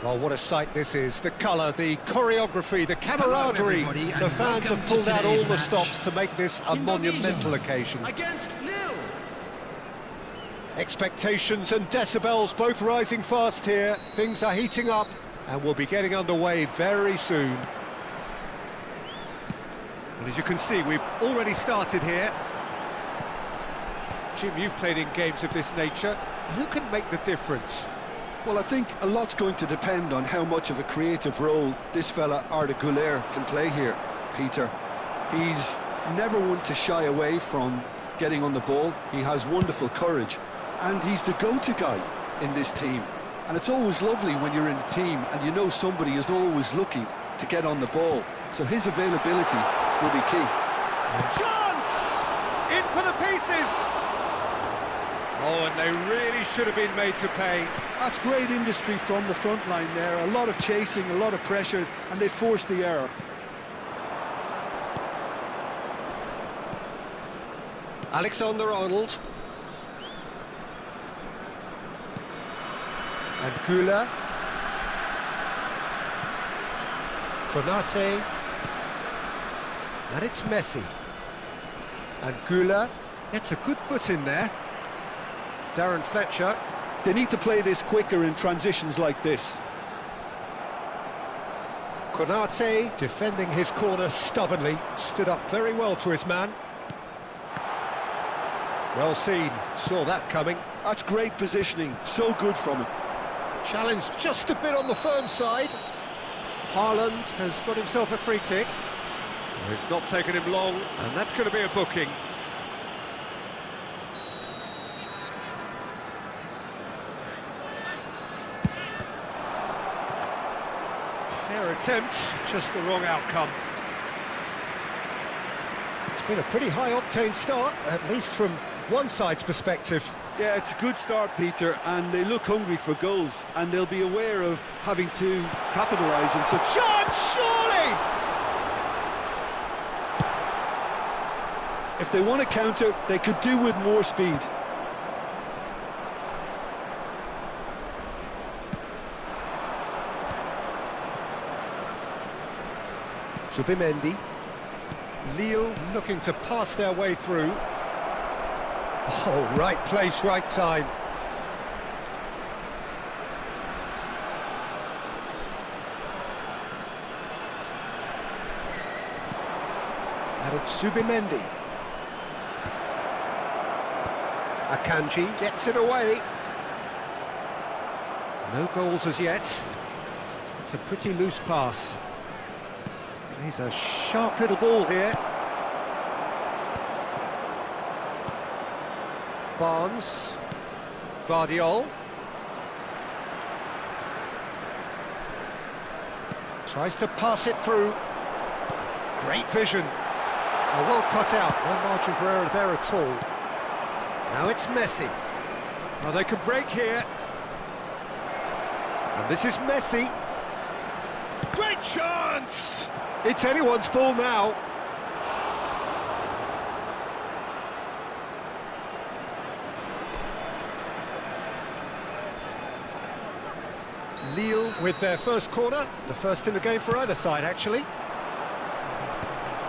Well, what a sight this is. The colour, the choreography, the camaraderie. The fans have pulled out all the stops to make this a monumental occasion. Against Lille. Expectations and decibels both rising fast here. Things are heating up and we'll be getting underway very soon. Well, as you can see, we've already started here. Jim, you've played in games of this nature. Who can make the difference? Well, I think a lot's going to depend on how much of a creative role this fella Arda Güler can play here, Peter. He's never one to shy away from getting on the ball. He has wonderful courage, and he's the go-to guy in this team. And it's always lovely when you're in a team and you know somebody is always looking to get on the ball. So his availability will be key. Chance! In for the pieces! Oh, and they really should have been made to pay. That's great industry from the front line there. A lot of chasing, a lot of pressure, and they forced the error. Alexander-Arnold. And Güler. Konate. And it's Messi. And Güler gets a good foot in there. Darren Fletcher. They need to play this quicker in transitions like this. Konate defending his corner stubbornly, stood up very well to his man. Well seen, saw that coming. That's great positioning, so good from him. Challenge just a bit on the firm side. Haaland has got himself a free kick. It's not taken him long, and that's going to be a booking. Fair attempt, just the wrong outcome. It's been a pretty high-octane start, at least from one side's perspective. Yeah, it's a good start, Peter, and they look hungry for goals, and they'll be aware of having to capitalise on such... Chance, surely! If they want to counter, they could do with more speed. Zubimendi. Lille looking to pass their way through. Oh, right place, right time. And it's Zubimendi. Akanji gets it away. No goals as yet. It's a pretty loose pass. He's a sharp little ball here. Barnes. Vardiol. Tries to pass it through. Great vision. Oh, well cut out. No margin for error there at all. Now it's Messi. Well, they could break here. And this is Messi. Great chance! It's anyone's ball now. Lille with their first corner, the first in the game for either side, actually.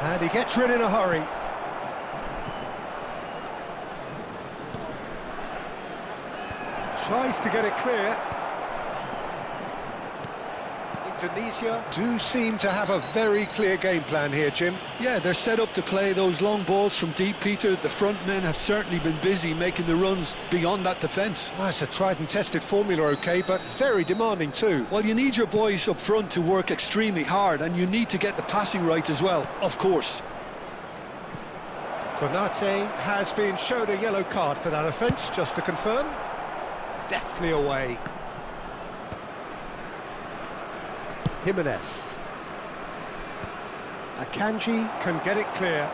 And he gets rid in a hurry. Tries to get it clear. Indonesia do seem to have a very clear game plan here, Jim. Yeah, they're set up to play those long balls from deep, Peter. The front men have certainly been busy making the runs beyond that defence. Well, it's a tried and tested formula, OK, but very demanding too. Well, you need your boys up front to work extremely hard, and you need to get the passing right as well, of course. Konate has been showed a yellow card for that offence, just to confirm. Deftly away. Jimenez. Akanji can get it clear.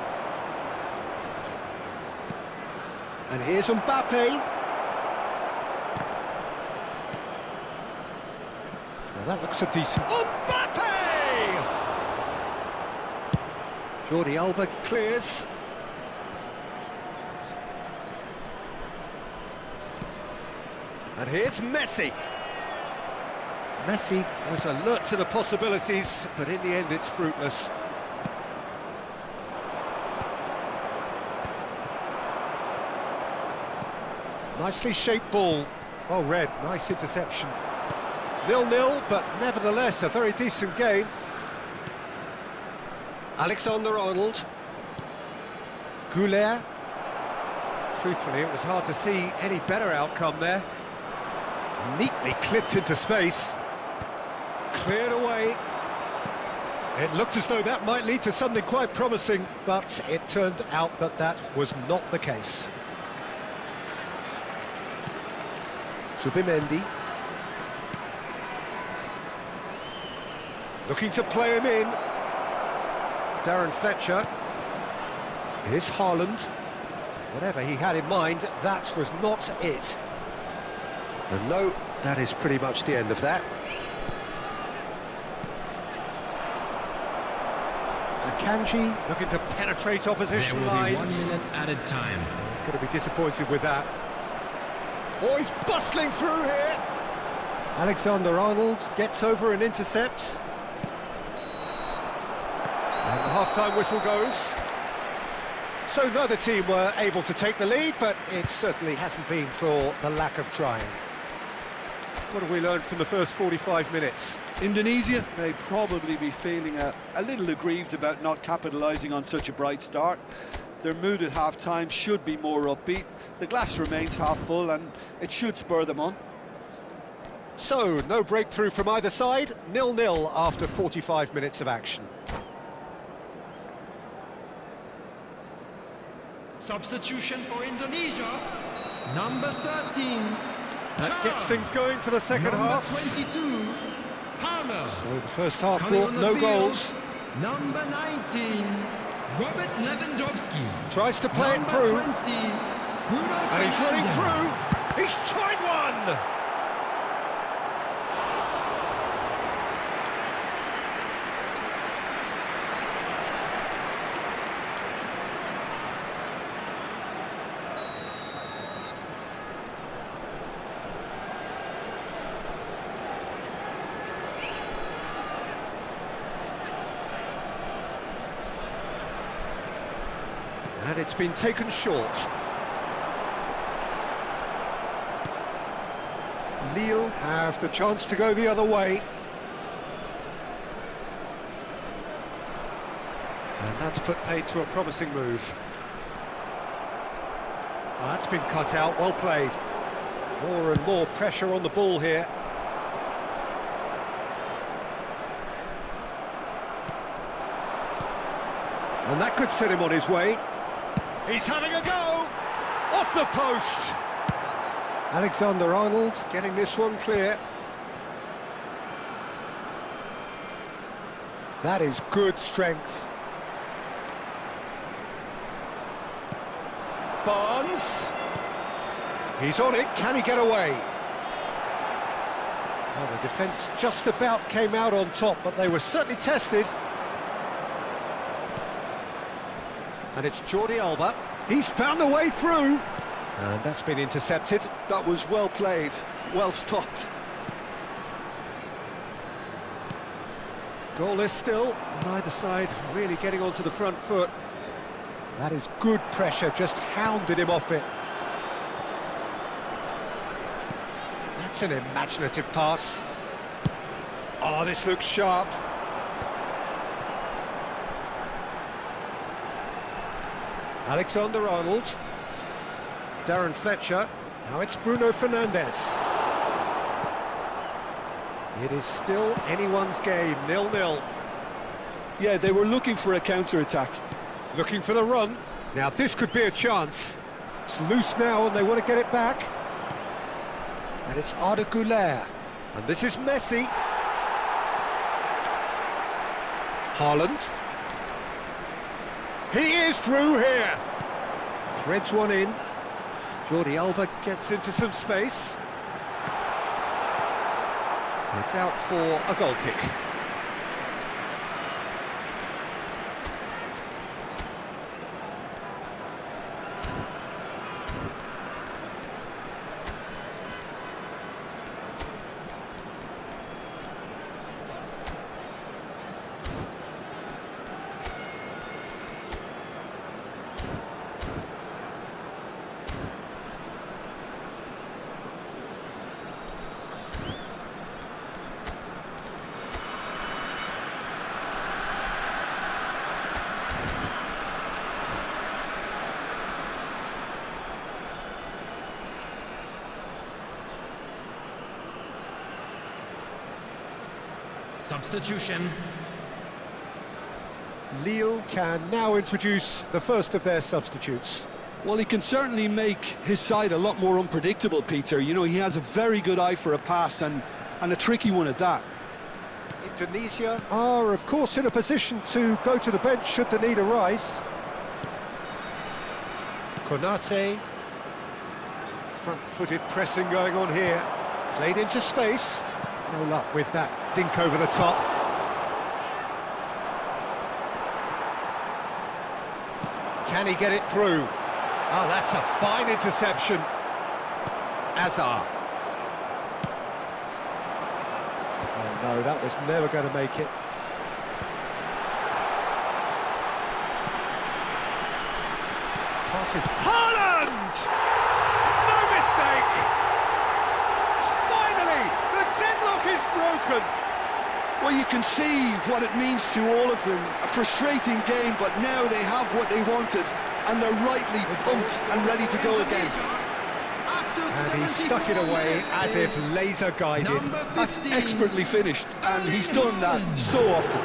And here's Mbappe. Now that looks a decent... Mbappe! Jordi Alba clears. And here's Messi. Messi was alert to the possibilities, but in the end it's fruitless. Nicely shaped ball. Well read, nice interception. 0-0, but nevertheless a very decent game. Alexander-Arnold. Goulet. Truthfully, it was hard to see any better outcome there. Neatly clipped into space. Cleared away. It looked as though that might lead to something quite promising, but it turned out that that was not the case. Zubimendi. Looking to play him in. Darren Fletcher. Here's Haaland. Whatever he had in mind, that was not it. And no, that is pretty much the end of that. Akanji looking to penetrate opposition lines. 1 minute added time. He's going to be disappointed with that. Oh, he's bustling through here. Alexander-Arnold gets over and intercepts. And the half-time whistle goes. So neither team were able to take the lead, but it certainly hasn't been for the lack of trying. What have we learned from the first 45 minutes? Indonesia may probably be feeling a little aggrieved about not capitalising on such a bright start. Their mood at half-time should be more upbeat. The glass remains half full and it should spur them on. So, no breakthrough from either side, 0-0 after 45 minutes of action. Substitution for Indonesia, number 13. That gets things going for the second half. 22, Palmer. So the first half Coming brought on the no field, goals. Number 19, Robert Lewandowski. Tries to play it Number through. 20, Bruno And he's running Fernandes. through. He's tried one! And it's been taken short. Lille have the chance to go the other way. And that's put paid to a promising move. Well, that's been cut out, well played. More and more pressure on the ball here. And that could set him on his way. He's having a go! Off the post! Alexander-Arnold getting this one clear. That is good strength. Barnes. He's on it, can he get away? Well, the defence just about came out on top, but they were certainly tested. And it's Jordi Alba. He's found a way through. And that's been intercepted. That was well played, well stopped. Goalless still, neither side really getting onto the front foot. That is good pressure, just hounded him off it. That's an imaginative pass. Oh, this looks sharp. Alexander-Arnold. Darren Fletcher. Now it's Bruno Fernandes. It is still anyone's game, 0-0. Yeah, they were looking for a counter-attack. Looking for the run. Now this could be a chance. It's loose now and they want to get it back. And it's Arda Güler. And this is Messi. Haaland. He is through here. Threads one in. Jordi Alba gets into some space. It's out for a goal kick. Substitution. Lille can now introduce the first of their substitutes. Well, he can certainly make his side a lot more unpredictable, Peter. You know, he has a very good eye for a pass and a tricky one at that. Indonesia are, of course, in a position to go to the bench should the need arise. Konate. Some front-footed pressing going on here. Played into space. No luck with that dink over the top. Can he get it through? Oh, that's a fine interception. Azar. Oh no, that was never going to make it. Passes. Haaland! No mistake! Finally, the deadlock is broken. Well, you can see what it means to all of them. A frustrating game, but now they have what they wanted, and they're rightly pumped and ready to go again. And he stuck it away as if laser-guided. That's expertly finished, and he's done that so often.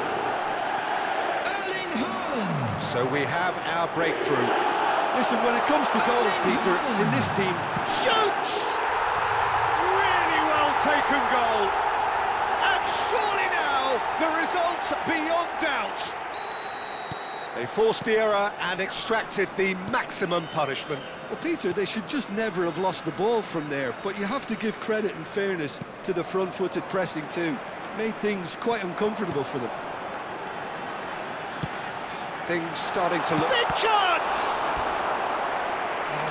So we have our breakthrough. Listen, when it comes to goals, Peter, in this team... Shoots! Really well taken goal. And surely now, the result's beyond doubt. They forced the error and extracted the maximum punishment. Well, Peter, they should just never have lost the ball from there, but you have to give credit and fairness to the front-footed pressing too. Made things quite uncomfortable for them. Things starting to look... Big chance!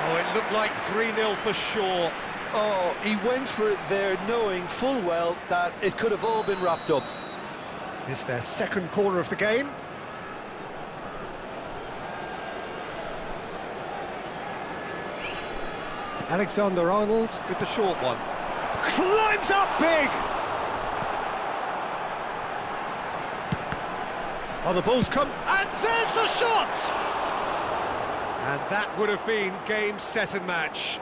Oh, it looked like 3-0 for sure. Oh, he went for it there knowing full well that it could have all been wrapped up. It's their second corner of the game. Alexander-Arnold with the short one. Climbs up big! Oh, the ball's come, and there's the shot! And that would have been game, set and match.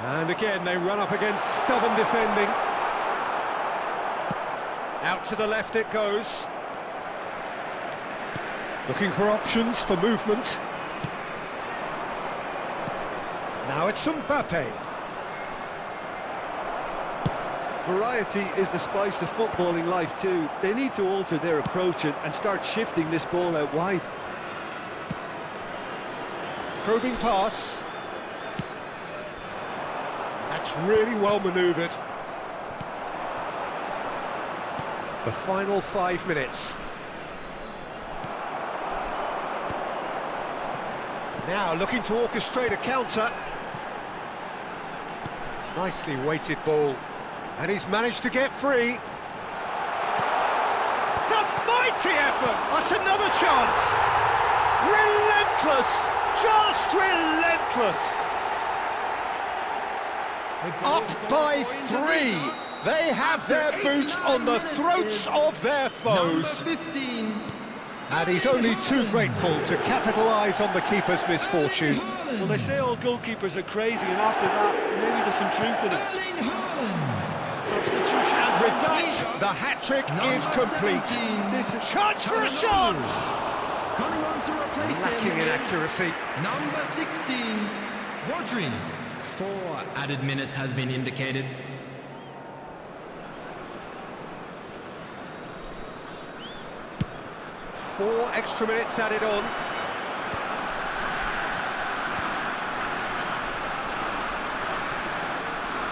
And again, they run up against stubborn defending. Out to the left it goes. Looking for options for movement. Now it's Mbappe. Variety is the spice of footballing life too. They need to alter their approach and start shifting this ball out wide. Probing pass. That's really well manoeuvred. The final 5 minutes. Now looking to orchestrate a counter. Nicely weighted ball. And he's managed to get free. It's a mighty effort. That's another chance. Relentless. Just relentless. Up by 3. They have their boots on the throats of their foes. And he's only too grateful to capitalise on the keeper's misfortune. Well, they say all goalkeepers are crazy, and after that, maybe there's some truth in it. And with that, the hat-trick is complete. This is chance for a shot! Coming on to replace Lacking him in is accuracy. number 16, Rodri. 4 added minutes has been indicated. Four extra minutes added on.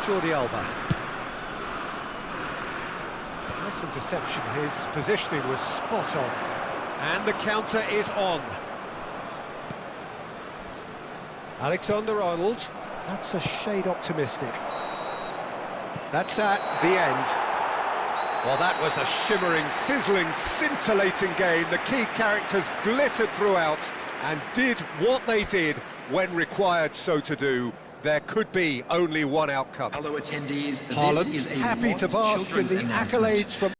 Jordi Alba. Nice interception. His positioning was spot on. And the counter is on. Alexander-Arnold. That's a shade optimistic. That's that, the end. Well, that was a shimmering, sizzling, scintillating game. The key characters glittered throughout and did what they did when required so to do. There could be only one outcome. Hello attendees, Haaland this is a happy to Lost bask in the Children's announcement. accolades from